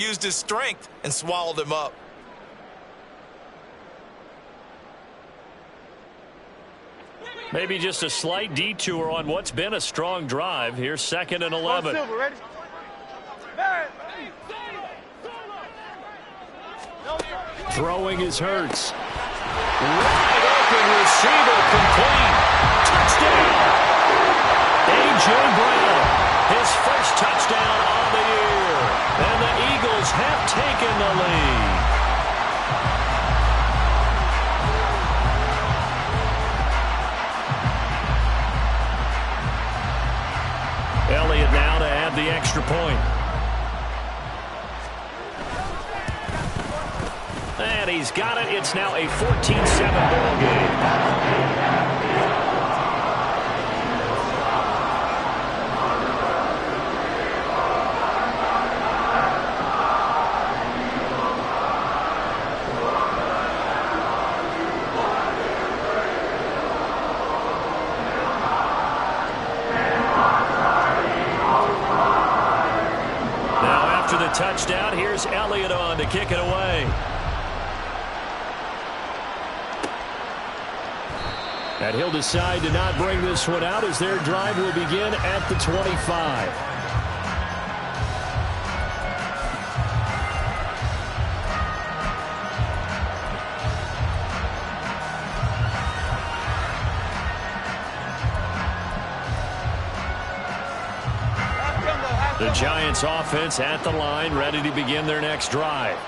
used his strength and swallowed him up. Maybe just a slight detour on what's been a strong drive. Here's 2nd and 11. Throwing is Hurts. Wide open receiver, complete. Touchdown. A.J. Brown, his first touchdown on the year. And the Eagles have taken the lead. Elliott now to add the extra point. And he's got it. It's now a 14-7 ball game. Touchdown. Here's Elliott on to kick it away. And he'll decide to not bring this one out as their drive will begin at the 25. The Giants offense at the line, ready to begin their next drive.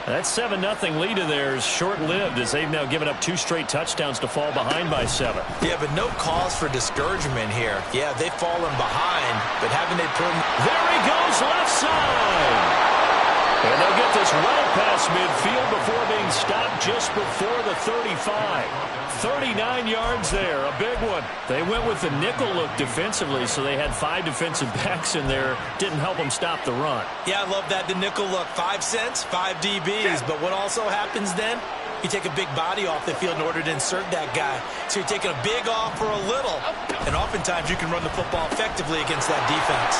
That 7-0 lead of theirs short-lived as they've now given up 2 straight touchdowns to fall behind by 7. Yeah, but no cause for discouragement here. Yeah, they've fallen behind, but haven't they proven... There he goes, left side! And they'll get this well past midfield before being stopped just before the 35. 39 yards there, a big one. They went with the nickel look defensively, so they had 5 defensive backs in there. Didn't help them stop the run. Yeah, I love that, the nickel look. 5 cents, 5 DBs. But what also happens then? You take a big body off the field in order to insert that guy. So you're taking a big off for a little. And oftentimes you can run the football effectively against that defense.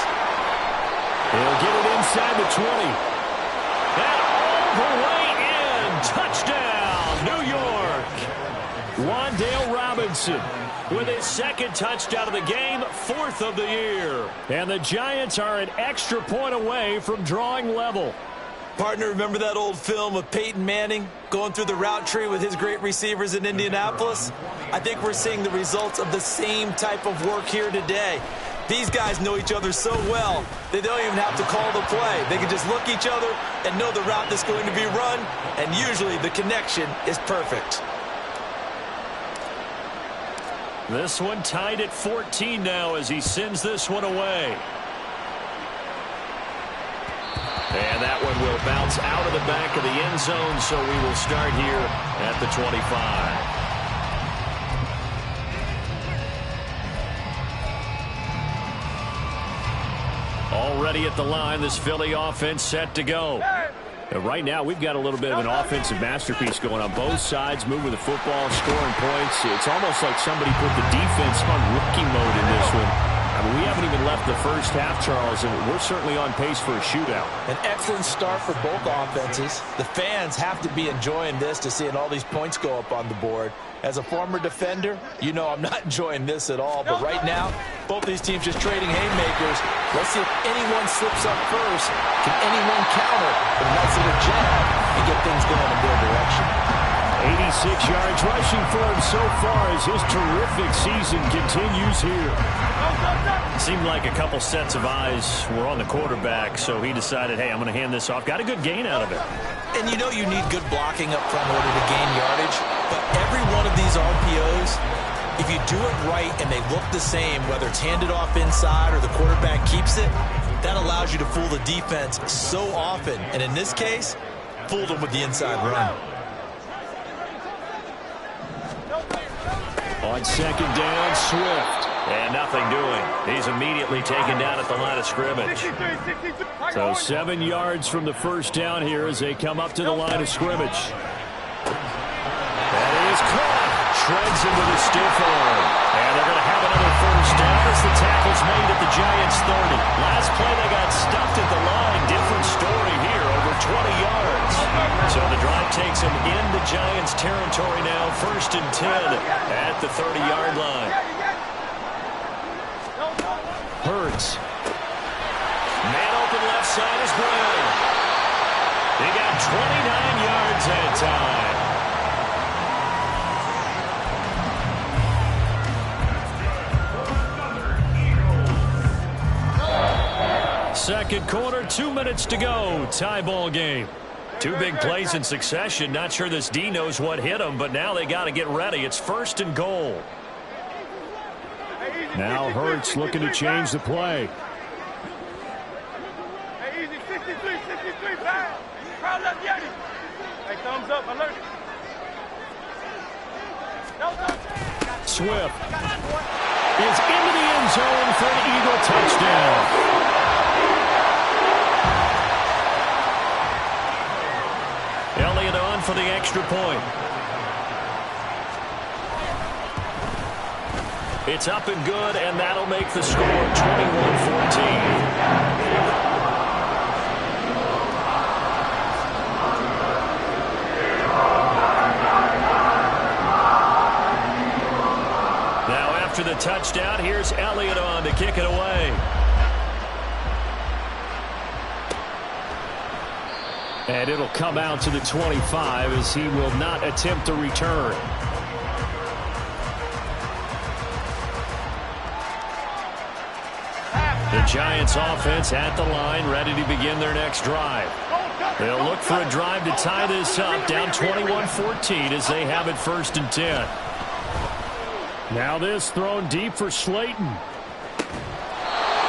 He'll get it inside the 20. And all the way in. Touchdown, New York. Wan'Dale Robinson with his 2nd touchdown of the game, 4th of the year. And the Giants are an extra point away from drawing level. Partner, remember that old film of Peyton Manning going through the route tree with his great receivers in Indianapolis? I think we're seeing the results of the same type of work here today. These guys know each other so well, they don't even have to call the play. They can just look each other and know the route that's going to be run, and usually the connection is perfect. This one tied at 14 now as he sends this one away. And that one will bounce out of the back of the end zone, so we will start here at the 25. Already at the line, this Philly offense set to go. Right now, we've got a little bit of an offensive masterpiece going on both sides, moving the football, scoring points. It's almost like somebody put the defense on rookie mode in this one. I mean, we haven't even left the first half, Charles, and we're certainly on pace for a shootout. An excellent start for both offenses. The fans have to be enjoying this to seeing all these points go up on the board. As a former defender, you know I'm not enjoying this at all. But right now, both these teams just trading haymakers. Let's see if anyone slips up first. Can anyone counter with a nice little jab and get things going in their direction? 86 yards rushing for him so far as his terrific season continues here. It seemed like a couple sets of eyes were on the quarterback, so he decided, hey, I'm going to hand this off. Got a good gain out of it. And you know you need good blocking up front in order to gain yardage, but every one of these RPOs, if you do it right and they look the same, whether it's handed off inside or the quarterback keeps it, that allows you to fool the defense so often. And in this case, fooled them with the inside run. On 2nd down, Swift. And nothing doing. He's immediately taken down at the line of scrimmage. So 7 yards from the first down here as they come up to the line of scrimmage. That is caught. Shreds him with a stiff arm. And they're going to have another first down as the tackle's made at the Giants' 30. Last play they got stuffed at the line. Different story here. takes him into Giants territory now. 1st and 10 at the 30-yard line. Hurts. Man open left side is Brown. He got 29 yards that time. Second quarter, 2 minutes to go. Tie ball game. 2 big plays in succession. Not sure this D knows what hit him, but now they got to get ready. It's 1st and goal. Now Hurts looking to change the play. Hey, easy, 63, back. Crowd left, Yeti. Hey, thumbs up, alert. Swift is into the end zone for an Eagle touchdown. Elliott on for the extra point. It's up and good, and that'll make the score 21-14. Now after the touchdown, here's Elliott on to kick it away. And it'll come out to the 25 as he will not attempt to return. The Giants offense at the line, ready to begin their next drive. They'll look for a drive to tie this up, down 21-14 as they have it 1st and 10. Now this thrown deep for Slayton.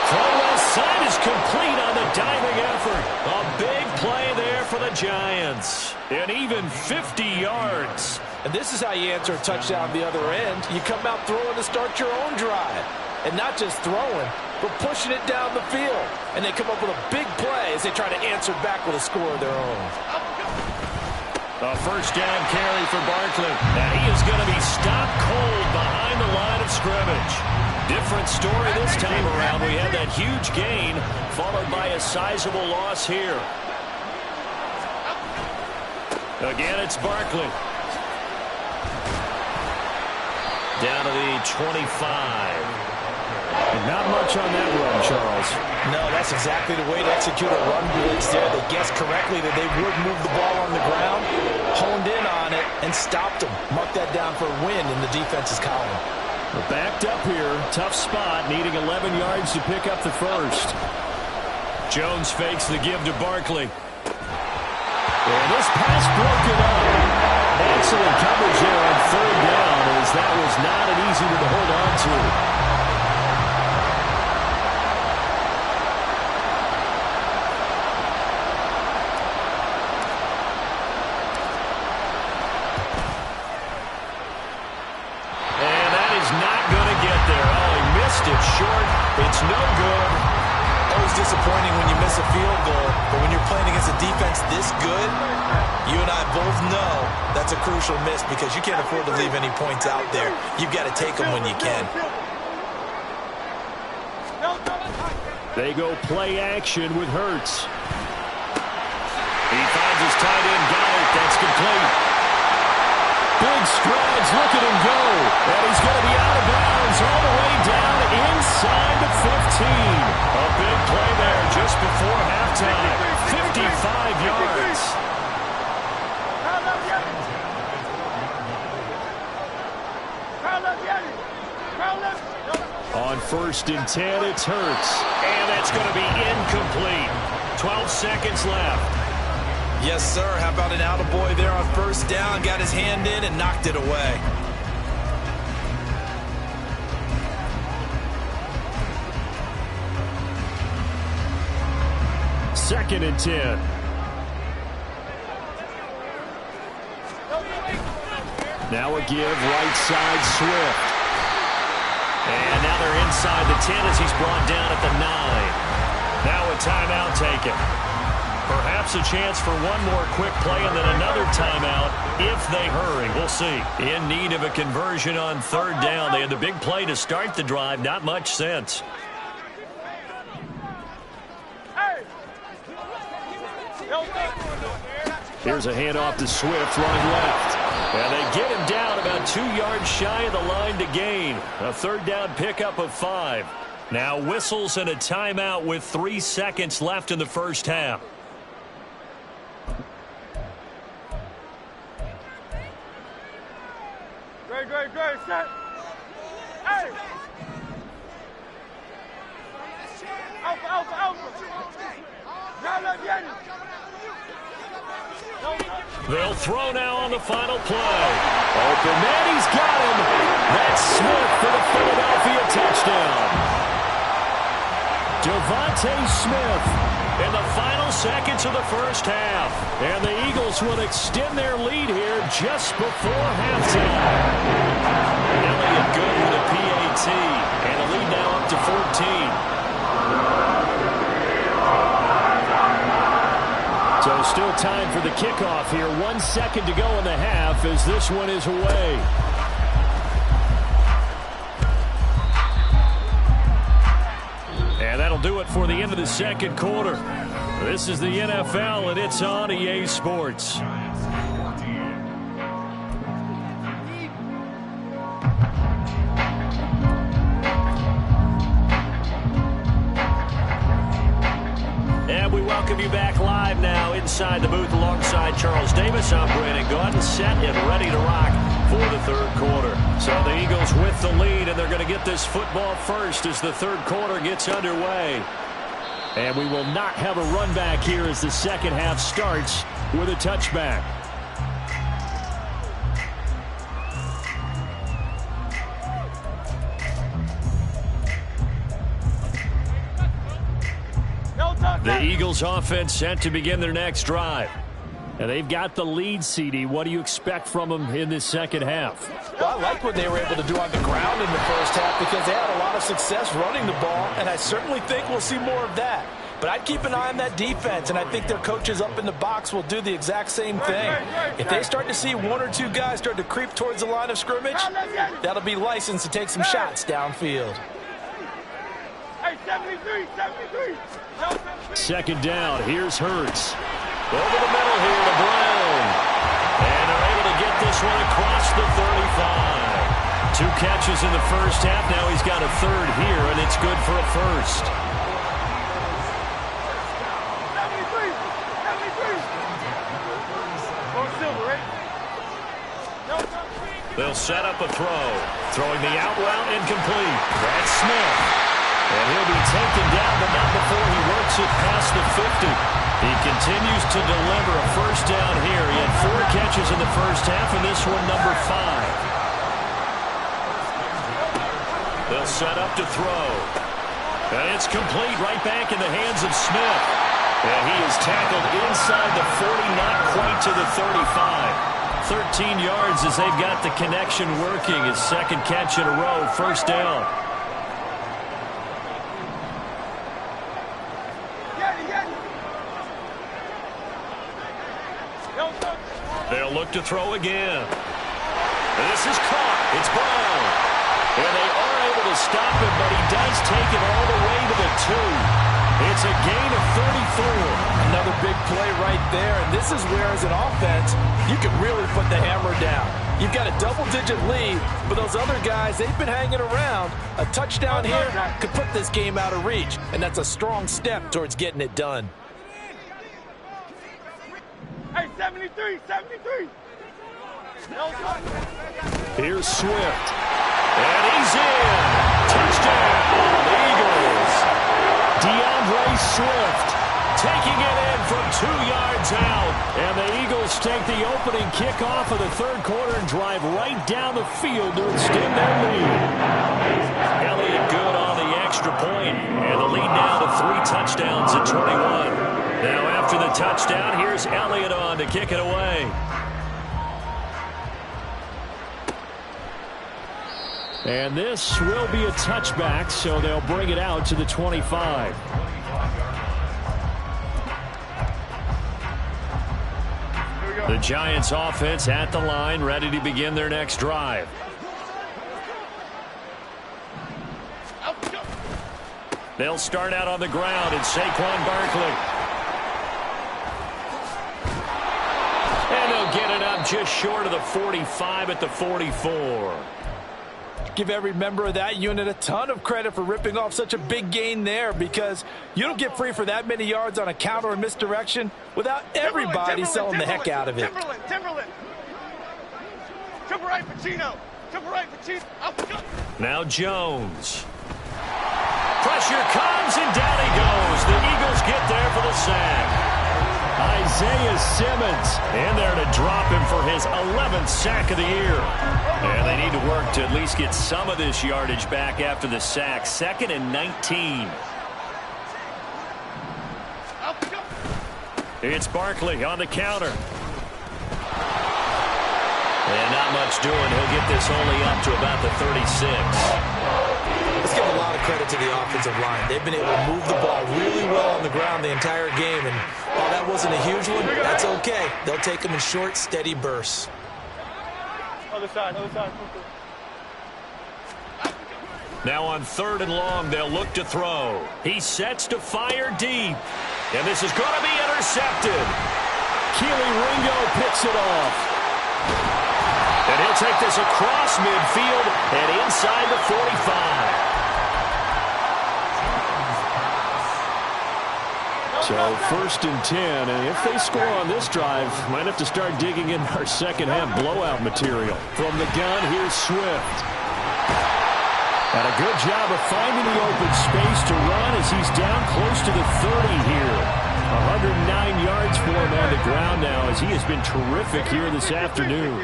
Throw left side is complete on the diving effort. A big play there for the Giants. And even 50 yards. And this is how you answer a touchdown the other end. You come out throwing to start your own drive. And not just throwing, but pushing it down the field. And they come up with a big play as they try to answer back with a score of their own. A 1st down carry for Barkley. And he is going to be stopped cold behind the line of scrimmage. Different story this time around. We had that huge gain, followed by a sizable loss here. Again, it's Barkley. Down to the 25. And not much on that run, Charles. No, that's exactly the way to execute a run blitz there. They guessed correctly that they would move the ball on the ground, honed in on it, and stopped them. Mark that down for a win in the defense's column. We're backed up here. Tough spot, needing 11 yards to pick up the 1st. Jones fakes the give to Barkley. And this pass broken up. Excellent coverage there on 3rd down, as that was not an easy one to hold on to. It short. It's no good. Always disappointing when you miss a field goal, but when you're playing against a defense this good, you and I both know that's a crucial miss because you can't afford to leave any points out there. You've got to take them when you can. They go play action with Hurts. He finds his tight end, got it. That's complete. Big strides, look at him go. And he's going to be out of bounds all the way down inside the 15. A big play there just before halftime. 55 yards. On 1st and 10, it's Hurts. And that's going to be incomplete. 12 seconds left. Yes, sir. How about an attaboy there on 1st down? Got his hand in and knocked it away. Second and 10. Now a give, right side, Swift. And now they're inside the 10 as he's brought down at the 9. Now a timeout taken. Perhaps a chance for one more quick play and then another timeout if they hurry. We'll see. In need of a conversion on 3rd down. They had the big play to start the drive. Not much sense. Here's a handoff to Swift running left. And they get him down about 2 yards shy of the line to gain. A third down pickup of 5. Now whistles and a timeout with 3 seconds left in the first half. Great, set. Hey! Alpha. Now left, Yanni. They'll throw now on the final play. Open man, he's got him. That's Smith for the Philadelphia touchdown. Devontae Smith in the final seconds of the first half. And the Eagles will extend their lead here just before halftime. Elliott good with a PAT. And the lead now up to 14. So still time for the kickoff here. 1 second to go in the half as this one is away. And that'll do it for the end of the second quarter. This is the NFL, and it's on EA Sports. And we welcome you back live now inside the booth alongside Charles Davis. I'm Brandon Gaudin, set and ready to rock for the third quarter. So the Eagles with the lead, and they're going to get this football first as the third quarter gets underway. And we will not have a run back here as the second half starts with a touchback. The Eagles offense set to begin their next drive. And they've got the lead, CD. What do you expect from them in this second half? Well, I like what they were able to do on the ground in the first half because they had a lot of success running the ball, and I certainly think we'll see more of that. But I'd keep an eye on that defense, and I think their coaches up in the box will do the exact same thing. If they start to see 1 or 2 guys start to creep towards the line of scrimmage, that'll be licensed to take some shots downfield. Hey, 73. Second down, here's Hurts. Over the middle here to Brown. And they're able to get this one across the 35. 2 catches in the first half. Now he's got a third here, and it's good for a first. 73. They'll set up a throw. Throwing the out route incomplete. That's Smith. And he'll be taken down, but not before he works it past the 50. He continues to deliver a first down here. He had 4 catches in the first half, and this one number 5. They'll set up to throw. And it's complete right back in the hands of Smith. And he is tackled inside the 40, not quite to the 35. 13 yards as they've got the connection working. His second catch in a row, first down. They'll look to throw again. This is caught. It's Brown. And they are able to stop him, but he does take it all the way to the 2. It's a gain of 34. Another big play right there, and this is where, as an offense, you can really put the hammer down. You've got a double-digit lead, but those other guys, they've been hanging around. A touchdown here could put this game out of reach, and that's a strong step towards getting it done. Hey, 73. Here's Swift. And he's in. Touchdown, the Eagles. DeAndre Swift taking it in from 2 yards out. And the Eagles take the opening kickoff of the third quarter and drive right down the field to extend their lead. Elliott good on the extra point. And the lead now to 3 touchdowns at 21. Now after the touchdown, here's Elliott on to kick it away. And this will be a touchback, so they'll bring it out to the 25. The Giants offense at the line, ready to begin their next drive. They'll start out on the ground, and Saquon Barkley. He'll get it up just short of the 45 at the 44. Give every member of that unit a ton of credit for ripping off such a big gain there, because you don't get free for that many yards on a counter or misdirection without everybody selling the heck out of it. Timberland. Triple right for Chino. Triple right for Chino. Now Jones. Pressure comes, and down he goes. The Eagles get there for the sack. Isaiah Simmons in there to drop him for his 11th sack of the year. And they need to work to at least get some of this yardage back after the sack. 2nd and 19. It's Barkley on the counter. And not much doing. He'll get this only up to about the 36. Let's give a lot of credit to the offensive line. They've been able to move the ball really well on the ground the entire game. And while that wasn't a huge one, that's okay. They'll take them in short, steady bursts. Other side. Now on 3rd and long, they'll look to throw. He sets to fire deep. And this is going to be intercepted. Keely Ringo picks it off. And he'll take this across midfield and inside the 45. So 1st and 10, and if they score on this drive, might have to start digging in our second-half blowout material. From the gun, here's Swift. And a good job of finding the open space to run as he's down close to the 30 here. 109 yards for him on the ground now as he has been terrific here this afternoon.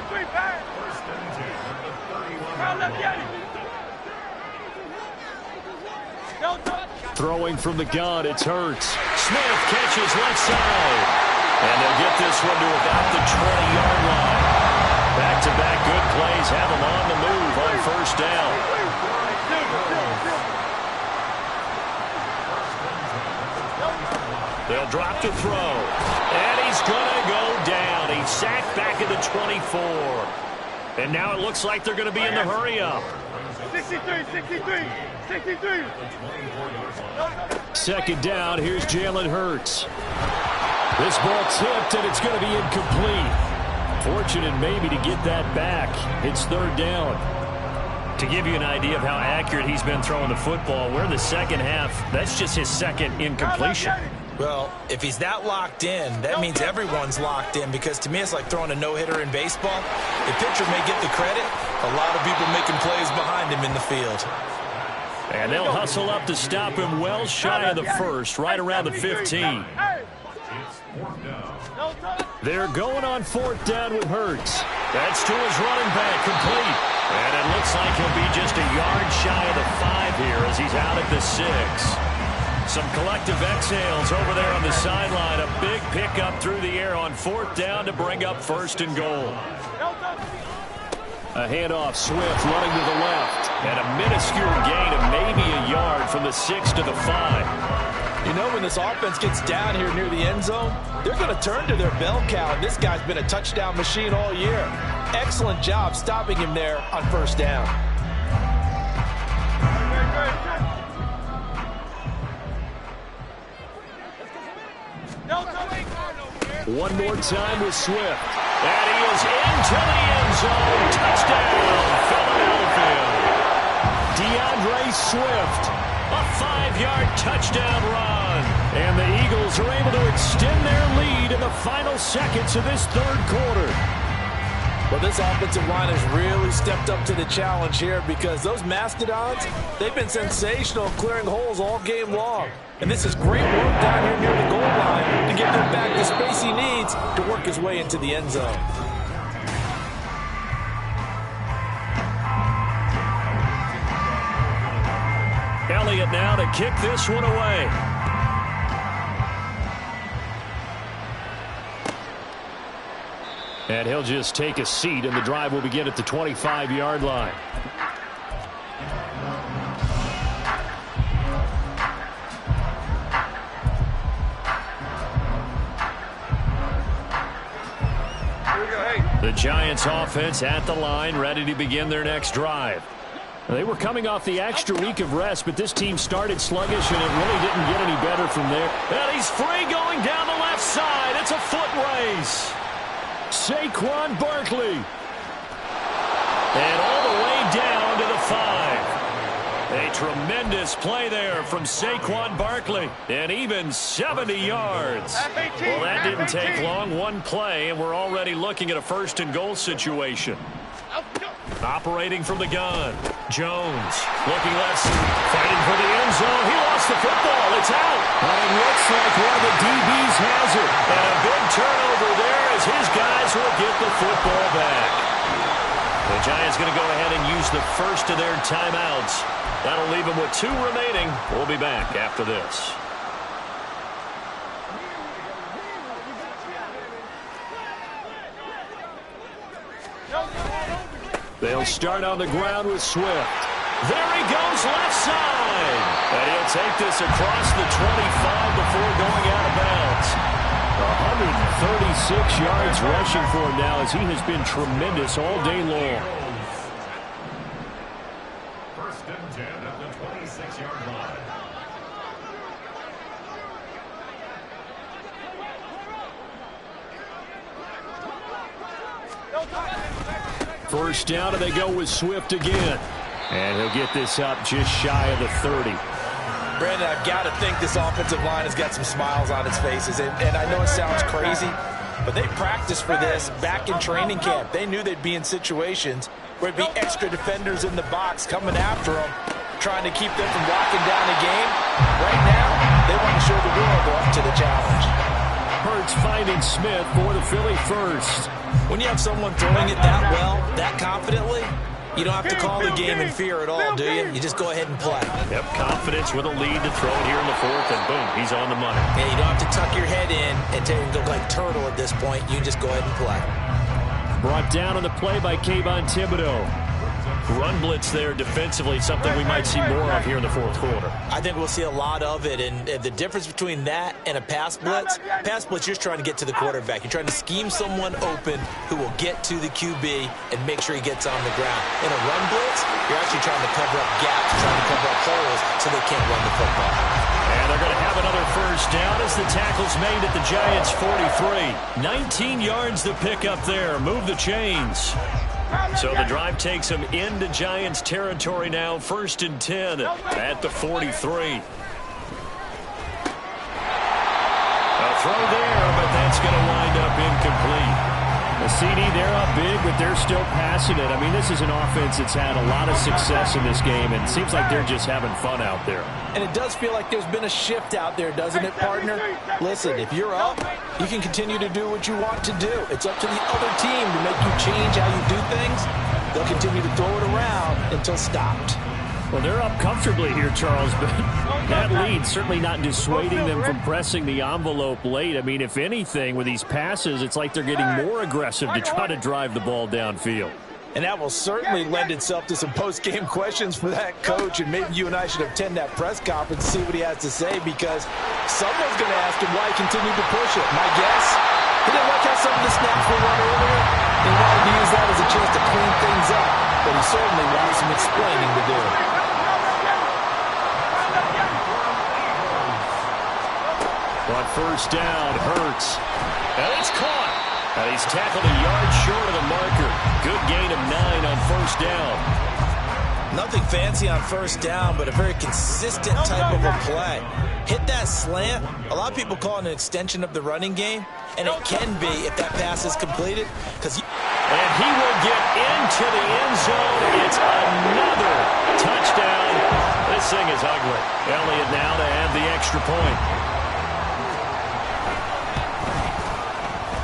Throwing from the gun, it's Hurts. Smith catches left side. And they'll get this one to about the 20-yard line. Back-to-back good plays have them on the move on 1st down. They'll drop to throw. And he's going to go down. He's sacked back at the 24. And now it looks like they're going to be in the hurry-up. 63. 2nd down, here's Jalen Hurts. This ball tipped, and it's going to be incomplete. Fortunate maybe to get that back. It's 3rd down. To give you an idea of how accurate he's been throwing the football, we're in the second half. That's just his 2nd incompletion. Well, if he's that locked in, that means everyone's locked in, because to me it's like throwing a no-hitter in baseball. The pitcher may get the credit. A lot of people making plays behind him in the field. And they'll hustle up to stop him well shy of the 1st, right around the 15. They're going on 4th down with Hurts. That's to his running back, complete. And it looks like he'll be just a yard shy of the 5 here as he's out at the 6. Some collective exhales over there on the sideline. A big pickup through the air on 4th down to bring up 1st and goal. A handoff, Swift running to the left. And a minuscule gain of maybe a yard from the 6 to the 5. You know, when this offense gets down here near the end zone, they're going to turn to their bell cow. And this guy's been a touchdown machine all year. Excellent job stopping him there on 1st down. One more time with Swift. And he is into the end zone. Touchdown, Philadelphia. DeAndre Swift. A 5-yard touchdown run. And the Eagles are able to extend their lead in the final seconds of this 3rd quarter. Well, this offensive line has really stepped up to the challenge here, because those Mastodons, they've been sensational clearing holes all game long. And this is great work down here near the goal line to give him back the space he needs to work his way into the end zone. Elliott now to kick this one away. And he'll just take a seat, and the drive will begin at the 25-yard line. The Giants offense at the line, ready to begin their next drive. They were coming off the extra week of rest, but this team started sluggish, and it really didn't get any better from there. And he's free going down the left side. It's a foot race. Saquon Barkley. And all the way down to the 5. A tremendous play there from Saquon Barkley. And even 70 yards. Well, that didn't take long. One play, and we're already looking at a 1st and goal situation. Operating from the gun. Jones looking left, fighting for the end zone. He lost the football. It's out. And it looks like one of the DBs has it. And a big turnover there as his guys will get the football back. The Giants going to go ahead and use the first of their timeouts. That'll leave them with 2 remaining. We'll be back after this. They'll start on the ground with Swift. There he goes, left side. And he'll take this across the 25 before going out of bounds. 136 yards rushing for him now as he has been tremendous all day long. 1st and 10 at the 26-yard line. First down, and they go with Swift again. And he'll get this up just shy of the 30. Brandon, I've got to think this offensive line has got some smiles on its faces. And I know it sounds crazy, but they practiced for this back in training camp. They knew they'd be in situations where it'd be extra defenders in the box coming after them, trying to keep them from locking down the game. Right now, they want to show the world they're up to the challenge. Hurts finding Smith for the Philly first. When you have someone throwing it that well, that confidently, you don't have to call the game in fear at all, do you? You just go ahead and play. Yep, confidence with a lead to throw it here in the 4th, and boom, he's on the money. Yeah, you don't have to tuck your head in and go like turtle at this point. You just go ahead and play. Brought down on the play by Kayvon Thibodeau. Run blitz there defensively, something we might see more of here in the 4th quarter. I think we'll see a lot of it, and the difference between that and a pass blitz, you're just trying to get to the quarterback. You're trying to scheme someone open who will get to the QB and make sure he gets on the ground. In a run blitz, you're actually trying to cover up gaps, trying to cover up holes so they can't run the football. And they're going to have another first down as the tackle's made at the Giants' 43. 19 yards to pick up there. Move the chains. So the drive takes them into Giants territory now. 1st and 10 at the 43. A throw there, but that's going to wind up incomplete. The CD, they're up big, but they're still passing it. I mean, this is an offense that's had a lot of success in this game, and it seems like they're just having fun out there. And it does feel like there's been a shift out there, doesn't it, partner? Listen, if you're up, you can continue to do what you want to do. It's up to the other team to make you change how you do things. They'll continue to throw it around until stopped. Well, they're up comfortably here, Charles, but that lead certainly not dissuading them from pressing the envelope late. I mean, if anything, with these passes, it's like they're getting more aggressive to try to drive the ball downfield. And that will certainly lend itself to some post-game questions for that coach, and maybe you and I should attend that press conference and see what he has to say, because someone's going to ask him why he continued to push it. My guess, he didn't like how some of the snaps were run earlier. He wanted to use that as a chance to clean things up, but he certainly wanted some explaining to do. On first down, Hurts. And it's caught. And he's tackled a yard short of the marker. Good gain of 9 on first down. Nothing fancy on first down, but a very consistent type of a play. Hit that slant. A lot of people call it an extension of the running game, and it can be if that pass is completed. And he will get into the end zone. It's another touchdown. This thing is ugly. Elliott now to add the extra point.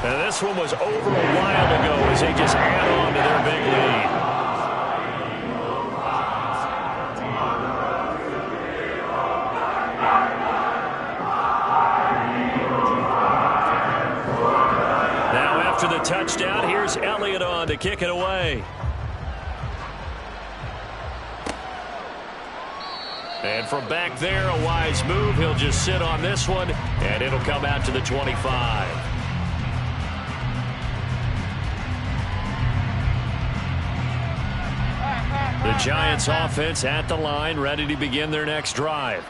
And this one was over a while ago as they just add on to their big lead. Now after the touchdown, here's Elliott on to kick it away. And from back there, a wise move. He'll just sit on this one, and it'll come out to the 25. The Giants offense at the line, ready to begin their next drive.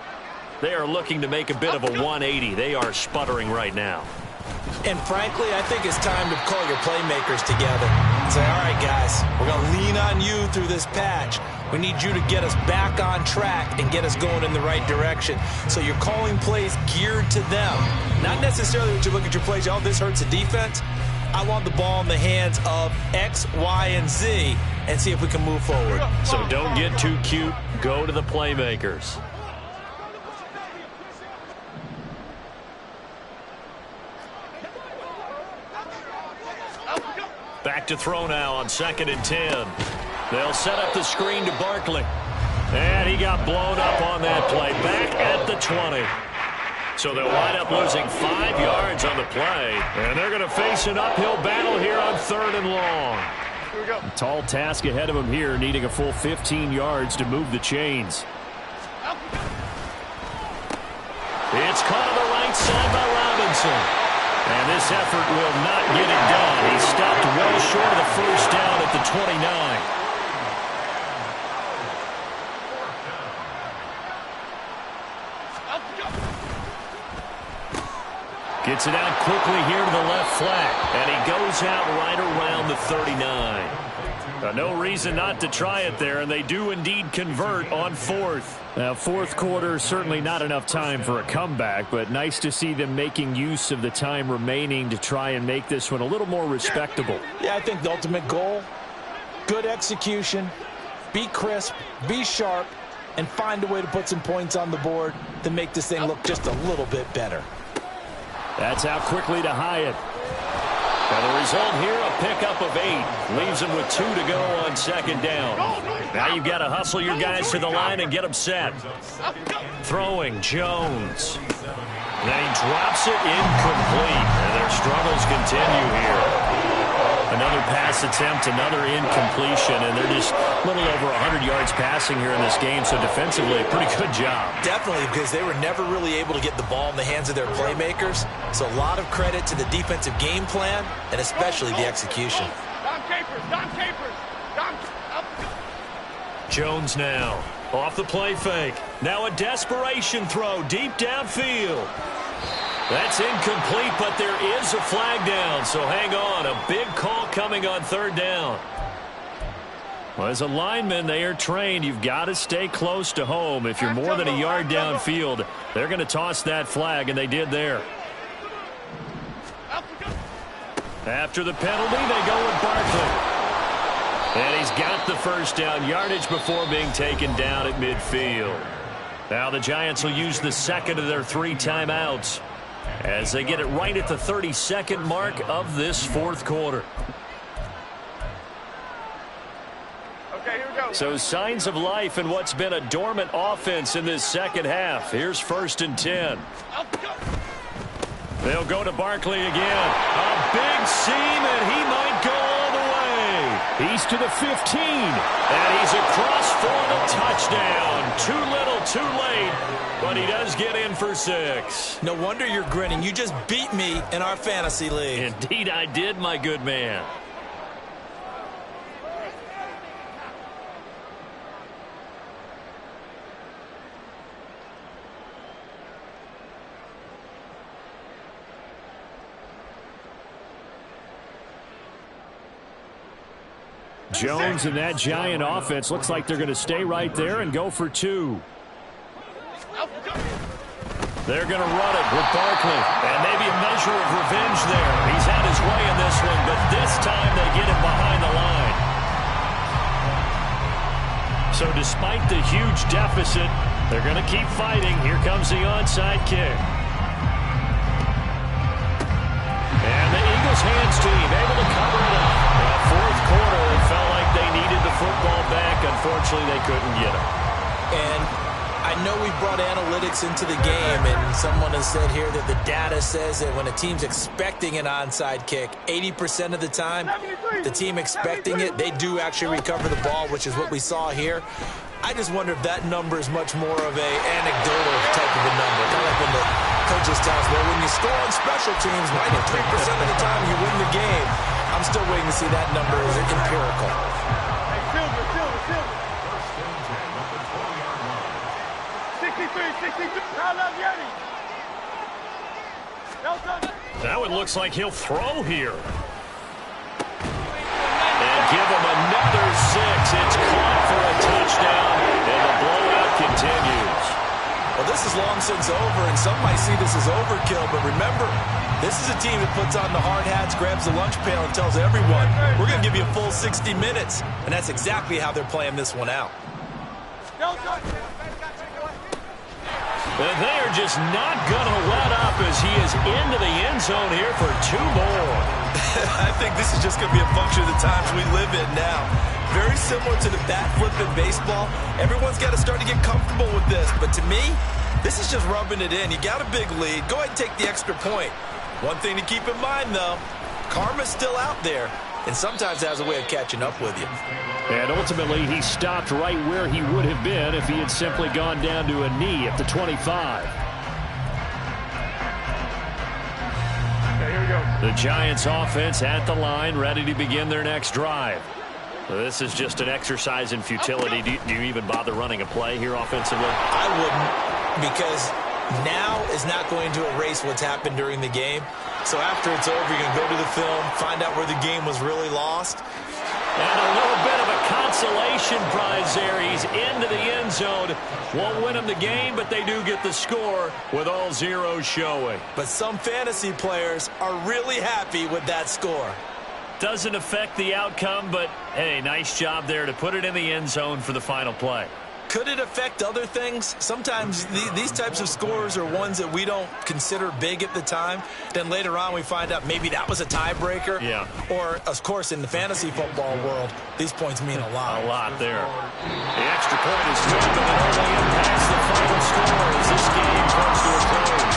They are looking to make a bit of a 180. They are sputtering right now. And frankly, I think it's time to call your playmakers together and say, all right, guys, we're going to lean on you through this patch. We need you to get us back on track and get us going in the right direction. So you're calling plays geared to them. Not necessarily when you look at your plays, oh, this hurts the defense. I want the ball in the hands of X, Y, and Z and see if we can move forward. So don't get too cute. Go to the playmakers. Back to throw now on 2nd and 10. They'll set up the screen to Barkley. And he got blown up on that play. Back at the 20. So they'll wind up losing 5 yards on the play. And they're going to face an uphill battle here on 3rd and long. Here we go. A tall task ahead of him here, needing a full 15 yards to move the chains. It's caught on the right side by Robinson. And this effort will not get it done. He stopped well short of the first down at the 29. Gets it out quickly here to the left flat. And he goes out right around the 39. No reason not to try it there, and they do indeed convert on 4th. Now, 4th quarter, certainly not enough time for a comeback, but nice to see them making use of the time remaining to try and make this one a little more respectable. Yeah, I think the ultimate goal, good execution, be crisp, be sharp, and find a way to put some points on the board to make this thing look just a little bit better. That's out quickly to Hyatt. And the result here, a pickup of 8. Leaves them with 2 to go on 2nd down. Now you've got to hustle your guys to the line and get them set. Throwing, Jones. Then he drops it incomplete. And their struggles continue here. Another pass attempt, another incompletion, and they're just a little over 100 yards passing here in this game, so defensively, a pretty good job. Definitely, because they were never really able to get the ball in the hands of their playmakers, so a lot of credit to the defensive game plan, and especially the execution. Jones now, off the play fake. Now a desperation throw, deep downfield. That's incomplete, but there is a flag down, so hang on. A big call coming on 3rd down. Well, as a lineman, they are trained. You've got to stay close to home. If you're more than a yard downfield, they're going to toss that flag, and they did there. After the penalty, they go with Barkley. And he's got the first down yardage before being taken down at midfield. Now the Giants will use the second of their 3 timeouts as they get it right at the 32nd mark of this 4th quarter. Okay, here we go. So signs of life in what's been a dormant offense in this second half. Here's 1st and 10. They'll go to Barkley again. A big seam, and he might go all the way. He's to the 15. And he's across for the touchdown. Too little, too late, but he does get in for 6. No wonder you're grinning. You just beat me in our fantasy league. Indeed I did, my good man. Jones and that Giant offense looks like they're going to stay right there and go for 2. They're going to run it with Barkley. And maybe a measure of revenge there. He's had his way in this one, but this time they get him behind the line. So despite the huge deficit, they're going to keep fighting. Here comes the onside kick. And the Eagles hands team able to cover it up. Well, 4th quarter, it felt like they needed the football back. Unfortunately, they couldn't get it. And I know we brought analytics into the game, and someone has said here that the data says that when a team's expecting an onside kick, 80% of the time, the team expecting it, they do actually recover the ball, which is what we saw here. I just wonder if that number is much more of a anecdotal type of a number. Kind of like when the coaches tell us, well, when you score on special teams, 93% of the time you win the game. I'm still waiting to see that number is empirical. Hey, Silver. 63. Kyle Yeti. Nelson. Now it looks like he'll throw here. And give him another 6. It's caught for a touchdown, and the blowout continues. Well, this is long since over, and some might see this as overkill, but remember, this is a team that puts on the hard hats, grabs the lunch pail, and tells everyone, we're going to give you a full 60 minutes, and that's exactly how they're playing this one out. And they are just not going to let up as he is into the end zone here for 2 more. I think this is just going to be a function of the times we live in now. Very similar to the bat flip in baseball. Everyone's got to start to get comfortable with this. But to me, this is just rubbing it in. You got a big lead. Go ahead and take the extra point. One thing to keep in mind, though, karma's still out there, and sometimes has a way of catching up with you. And ultimately, he stopped right where he would have been if he had simply gone down to a knee at the 25. Okay, here we go. The Giants offense at the line, ready to begin their next drive. This is just an exercise in futility. Do you even bother running a play here offensively? I wouldn't, because now is not going to erase what's happened during the game. So after it's over, you're going to go to the film, find out where the game was really lost. And a little bit of a consolation prize there. He's into the end zone. Won't win him the game, but they do get the score with all zeros showing. But some fantasy players are really happy with that score. Doesn't affect the outcome, but, hey, nice job there to put it in the end zone for the final play. Could it affect other things? Sometimes these types of scores are ones that we don't consider big at the time. Then later on we find out maybe that was a tiebreaker. Yeah. Or, of course, in the fantasy football world, these points mean a lot. A lot there. The extra point is good, but it only impacts the final score as this game comes to a close.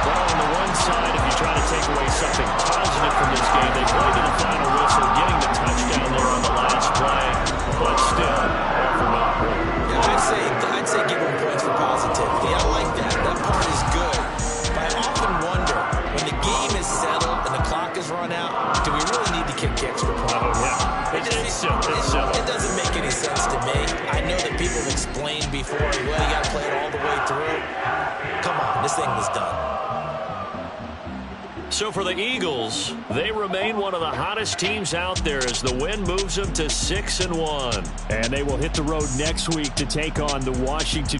Well, on the one side, if you try to take away something positive from this game, they played to the final whistle, getting the touchdown there on the last play, but still, all for naught. Yeah, I'd say give them points for positivity. I like that. That part is good. But I often wonder, when the game is settled and the clock is run out, do we really need to kick the extra point? Oh, yeah. It's silly. It doesn't make any sense to me. I know that people have explained before, well, you got to play it all the way through. Come on, this thing was done. So for the Eagles, they remain one of the hottest teams out there as the win moves them to 6-1. And they will hit the road next week to take on the Washington